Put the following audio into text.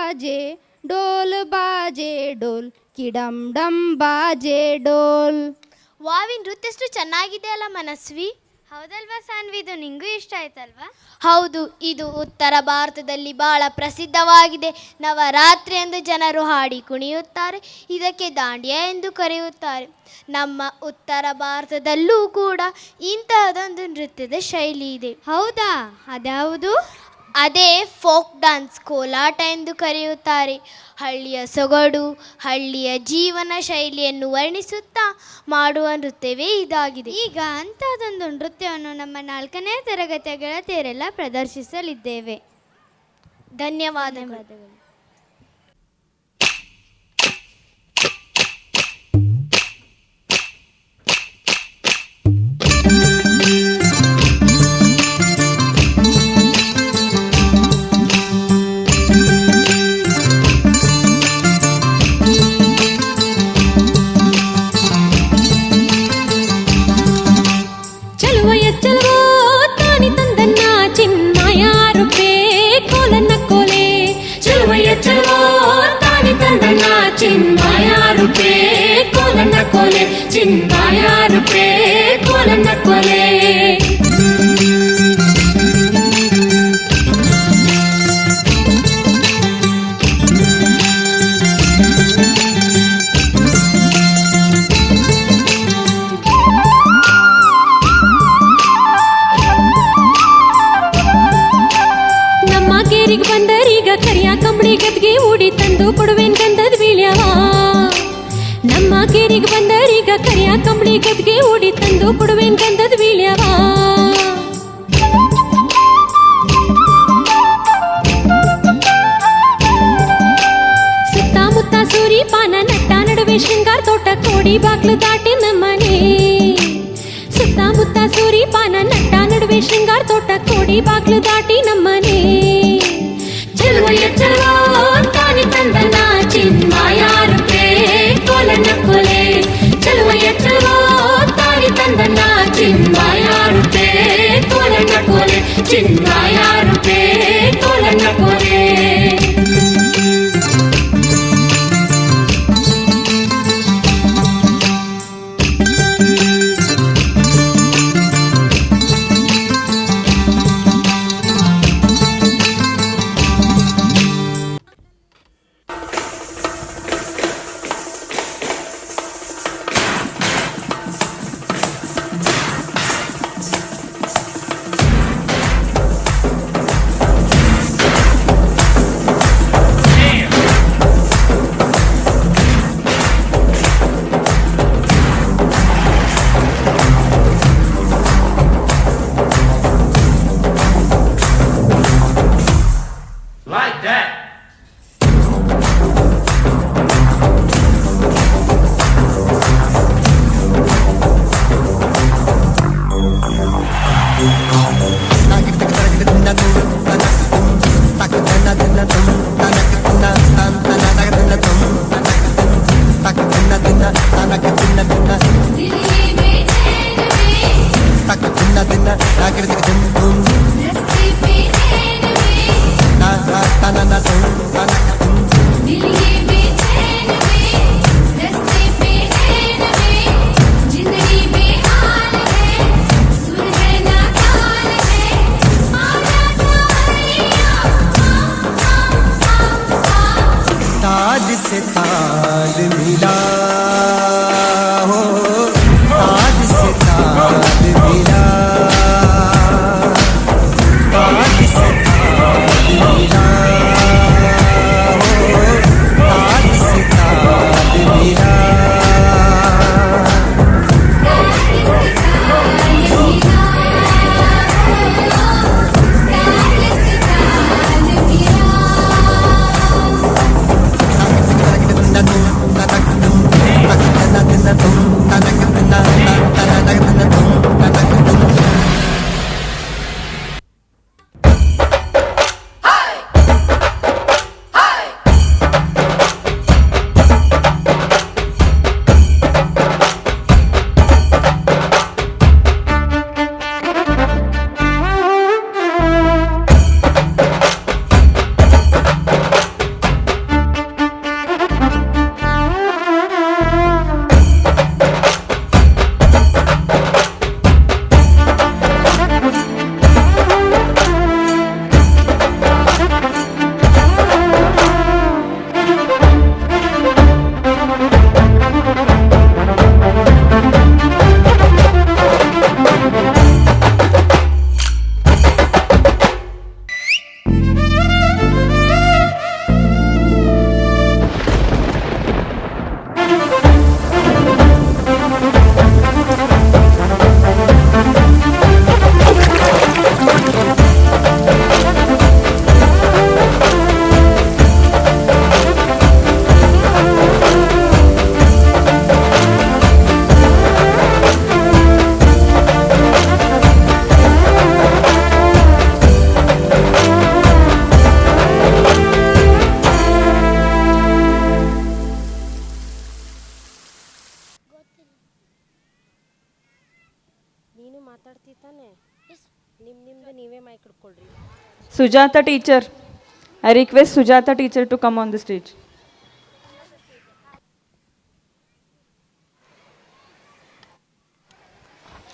बाजे डोल किडम डम बाजे डोल. ವಾವಿ ನೃತ್ಯ ಎಷ್ಟು ಚೆನ್ನಾಗಿದೆ ಅಲ್ಲ ಮನಸ್ವಿ. ಹೌದಲ್ವಾ ಸಾನ್ವಿ, ಇದು ನಿಂಗೂ ಇಷ್ಟ ಆಯ್ತಲ್ವಾ? ಹೌದು, ಇದು ಉತ್ತರ ಭಾರತದಲ್ಲಿ ಬಹಳ ಪ್ರಸಿದ್ಧವಾಗಿದೆ. ನವರಾತ್ರಿ ಎಂದು ಜನರು ಹಾಡಿ ಕುಣಿಯುತ್ತಾರೆ. ಇದಕ್ಕೆ ದಾಂಡಿಯಾ ಎಂದು ಕರೆಯುತ್ತಾರೆ. ನಮ್ಮ ಉತ್ತರ ಭಾರತದಲ್ಲೂ ಕೂಡ ಇಂತಹದೊಂದು ನೃತ್ಯದ ಶೈಲಿ ಇದೆ. ಹೌದಾ, ಅದ್ಯಾವುದು? ಅದೇ ಫೋಕ್ ಡ್ಯಾನ್ಸ್, ಕೋಲಾಟ ಎಂದು ಕರೆಯುತ್ತಾರೆ. ಹಳ್ಳಿಯ ಸೊಗಡು, ಹಳ್ಳಿಯ ಜೀವನ ಶೈಲಿಯನ್ನು ವರ್ಣಿಸುತ್ತಾ ಮಾಡುವ ನೃತ್ಯವೇ ಇದಾಗಿದೆ. ಈಗ ಅಂಥದ್ದೊಂದು ನೃತ್ಯವನ್ನು ನಮ್ಮ 4ನೇ ತರಗತಿಯ ಗೆಳತಿಯರೆಲ್ಲ ಪ್ರದರ್ಶಿಸಲಿದ್ದೇವೆ. ಧನ್ಯವಾದಗಳು. ಚಿನ್ಮಯ ರೂಪೇ ಕೋಲನ್ನ ಕೋಲೆ, ಚಿನ್ಮಯ ರೂಪೇ ಕೋಲನ್ನ ಕೋಲೆ. ನಮ್ಮ ಕೇರಿಗೆ ಬಂದರೀಗ ಕರಿಯ ಕಂಬಳಿ ಗದ್ಗೆ ಉಡಿ ತಂದು ಕೊಡುವೇನ್ ಗಂಧದ ಬೀಳ್ಯವ. ನಮ್ಮ ಕೇರಿಗೆ ಬಂದರೀಗ ಕರಿಯ ಕಂಬಳಿ ಗದ್ಗೆ ಉಡಿ ತಂದು ಕೊಡುವೇನ್ ಗಂಧದ ಬೀಳ್ಯವ. ಸುತ್ತಮುತ್ತ ಸೂರಿ ಪಾನ ನಟ್ಟ ನಡುವೆ ಶೃಂಗಾರ ತೋಟ ಕೋಡಿ ಬಾಗ್ಲು ದಾಟಿ ನಮ್ಮನೆ. ಸುತ್ತಮುತ್ತ ಸೂರಿ ಪಾನ ನಟ್ಟ ನಡುವೆ ಶೃಂಗಾರ ತೋಟ ಕೋಡಿ ಬಾಗ್ಲು ದಾಟಿ ನಮ್ಮನೆ. ಚಲುವಯ್ಯ ಚಲುವ ತಾನಿ ತಂದನ ಚಿನ್ಮಯ ರೂಪೇ ಕೋಲನ್ನ ಕೋಲೆ. ಚಲುವಯ್ಯ ಚಲುವ ತಾನಿ ತಂದನ ಚಿನ್ಮಯ ರೂಪೇ ಕೋಲನ್ನ ಕೋಲೆ. ಚಿನ್ಮಯ ರೂಪೇ ಕೋಲನ್ನ ಕೋಲೆ. ನೀನು ಮಾತಾಡ್ತಿದ್ದಾನೆ ನಿಮ್ದು ನೀವೇ mic ಹಿಡ್ಕೊಳ್ರಿ. Sujata teacher. I request Sujata teacher to come on the stage.